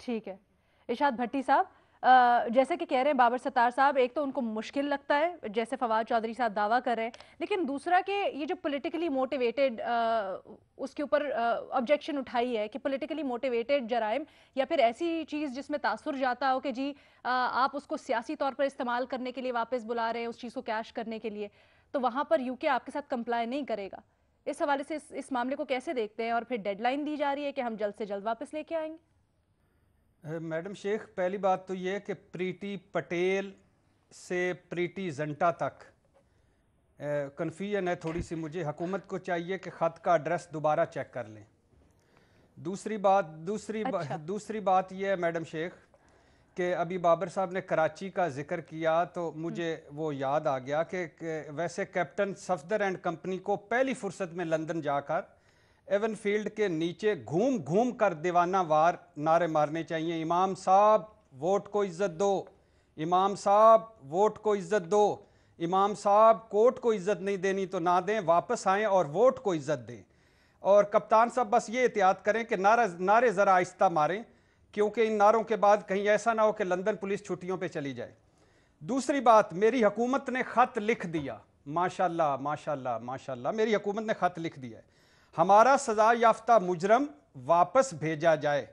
ٹھیک ہے ارشاد بھٹی صاحب، جیسے کہ کہہ رہے ہیں بابر ستار صاحب، ایک تو ان کو مشکل لگتا ہے جیسے فواد چودھری صاحب دعویٰ کر رہے ہیں، لیکن دوسرا کہ یہ جو پولیٹیکلی موٹیویٹڈ اس کے اوپر آبجیکشن اٹھائی ہے کہ پولیٹیکلی موٹیویٹڈ جرائم یا پھر ایسی چیز جس میں تاثر جاتا ہو کہ جی آپ اس کو سیاسی طور پر استعمال کرنے کے لیے واپس بلا رہے ہیں اس چیز کو کیش کرنے کے لیے، تو وہاں پر یو کے آپ کے ساتھ کمپلائی نہیں کرے گا۔ اس حوالے سے اس معاملے کو کیسے دیکھتے ہیں؟ اور پھر ڈیڈ لائن دی جا رہی ہے کہ ہم جلد سے جلد واپس لے کے آئیں گے۔ میڈم شیخ، پہلی بات تو یہ کہ پریٹی پٹیل سے پریٹی زنٹا تک کنفیوژن ہے تھوڑی سی مجھے۔ حکومت کو چاہیے کہ خط کا ایڈریس دوبارہ چیک کر لیں۔ اچھا دوسری بات یہ ہے میڈم شیخ کہ ابھی بابر صاحب نے کراچی کا ذکر کیا تو مجھے وہ یاد آ گیا کہ ویسے کیپٹن صفدر اینڈ کمپنی کو پہلی فرصت میں لندن جا کر ایون فیلڈ کے نیچے گھوم گھوم کر دیوانہ وار نعرے مارنے چاہیے۔ امام صاحب ووٹ کو عزت دو، امام صاحب ووٹ کو عزت دو، امام صاحب کوٹ کو عزت نہیں دینی تو نہ دیں، واپس آئیں اور ووٹ کو عزت دیں۔ اور کپتان صاحب بس یہ احتیاط کریں کہ نعرے ذرا آہستہ ماریں، کیونکہ ان نعروں کے بعد کہیں ایسا نہ ہو کہ لندن پولیس چھٹیوں پہ چلی جائے۔ دوسری بات، میری حکومت نے خط لکھ دیا، ماشاءاللہ ماشاءاللہ ماشاءاللہ میری حکومت نے خط لکھ دیا ہے، ہمارا سزا یافتہ مجرم واپس بھیجا جائے۔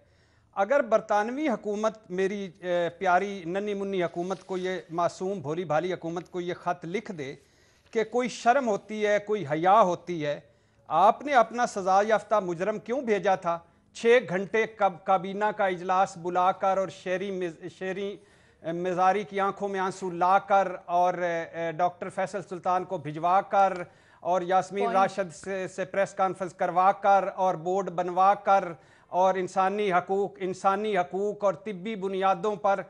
اگر برطانوی حکومت، میری پیاری ننھی منی حکومت کو، یہ معصوم بھولی بھالی حکومت کو یہ خط لکھ دے کہ کوئی شرم ہوتی ہے، کوئی حیا ہوتی ہے، آپ نے اپنا سزا یافتہ مجرم کیوں بھیجا تھا؟ 6 گھنٹے کابینہ کا اجلاس بلا کر اور شیری مزاری کی آنکھوں میں آنسو لا کر اور ڈاکٹر فیصل سلطان کو بھجوا کر اور یاسمین پوائنٹ۔ راشد سے پریس کانفرنس کروا کر اور بورڈ بنوا کر اور انسانی حقوق اور طبی بنیادوں پر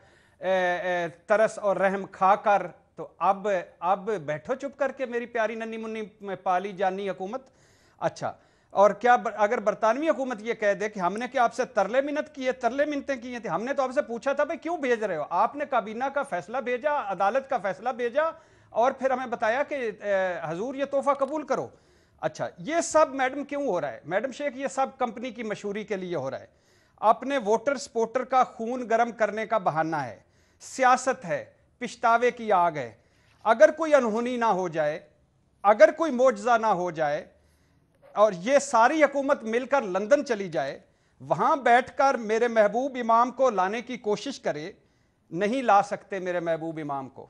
ترس اور رحم کھا کر، تو اب بیٹھو چپ کر کے میری پیاری ننھی منی پالی جانی حکومت۔ اچھا، اور کیا اگر برطانوی حکومت یہ کہہ دے کہ ہم نے کیا آپ سے ترلے منتیں کی تھیں، ہم نے تو آپ سے پوچھا تھا بھائی کیوں بھیج رہے ہو، آپ نے کابینہ کا فیصلہ بھیجا، عدالت کا فیصلہ بھیجا اور پھر ہمیں بتایا کہ حضور یہ تحفہ قبول کرو۔ اچھا، یہ سب میڈم کیوں ہو رہا ہے؟ میڈم شیخ یہ سب کمپنی کی مشہوری کے لیے ہو رہا ہے، اپنے ووٹر سپورٹر کا خون گرم کرنے کا بہانہ ہے، سیاست ہے، پچھتاوے کی آگ ہے۔ اگر کوئی انہونی نہ ہو جائے، اگر کوئی معجزہ نہ ہو جائے اور یہ ساری حکومت مل کر لندن چلی جائے، وہاں بیٹھ کر میرے محبوب امام کو لانے کی کوشش کرے، نہیں لا سکتے میرے محبوب امام کو۔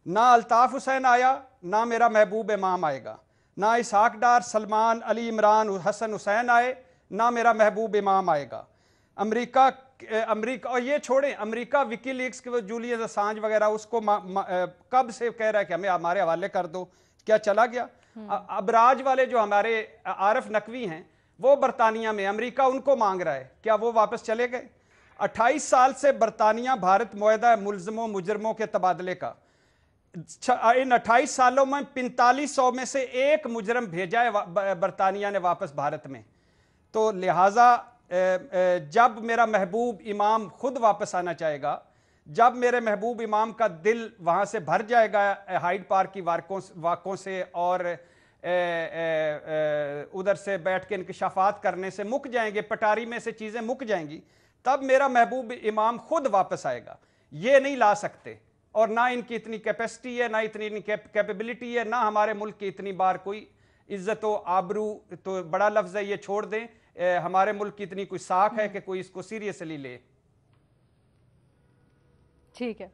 نہ الطاف حسین آیا، نہ میرا محبوب امام آئے گا، نہ اسحاق ڈار، سلمان، علی عمران، حسن حسین آئے، نہ میرا محبوب امام آئے گا۔ امریکہ اور یہ چھوڑیں، امریکہ وکی لیکس کے جولیس اسانج وغیرہ اس کو کب سے کہہ رہا ہے کہ ہمیں ہمارے حوالے کر دو، کیا چلا گیا؟ ابراج والے جو ہمارے عارف نقوی ہیں وہ برطانیہ میں، امریکہ ان کو مانگ رہا ہے، کیا وہ واپس چلے گئے؟ 28 سال سے برطانیہ بھارت معاہدہ ملزموں مجرموں کے تبادلے کا، ان 28 سالوں میں 4500 میں سے ایک مجرم بھیجا ہے برطانیہ نے واپس بھارت میں۔ تو لہٰذا جب میرا محبوب امام خود واپس آنا چاہے گا، جب میرے محبوب امام کا دل وہاں سے بھر جائے گا ہائیڈ پارک کی واقعوں سے اور ادھر سے بیٹھ کے انکشافات کرنے سے مک جائیں گے، پٹاری میں سے چیزیں مک جائیں گی، تب میرا محبوب امام خود واپس آئے گا۔ یہ نہیں لا سکتے، اور نہ ان کی اتنی کیپیسٹی ہے، نہ اتنی کیپیبلٹی ہے، نہ ہمارے ملک کی اتنی بار کوئی عزت و آبرو تو بڑا لفظ ہے یہ چھوڑ دیں، ہمارے ملک کی اتنی کوئی ساکھ ہے کہ کوئی اس کو سیریسلی لے۔ ٹھیک ہے۔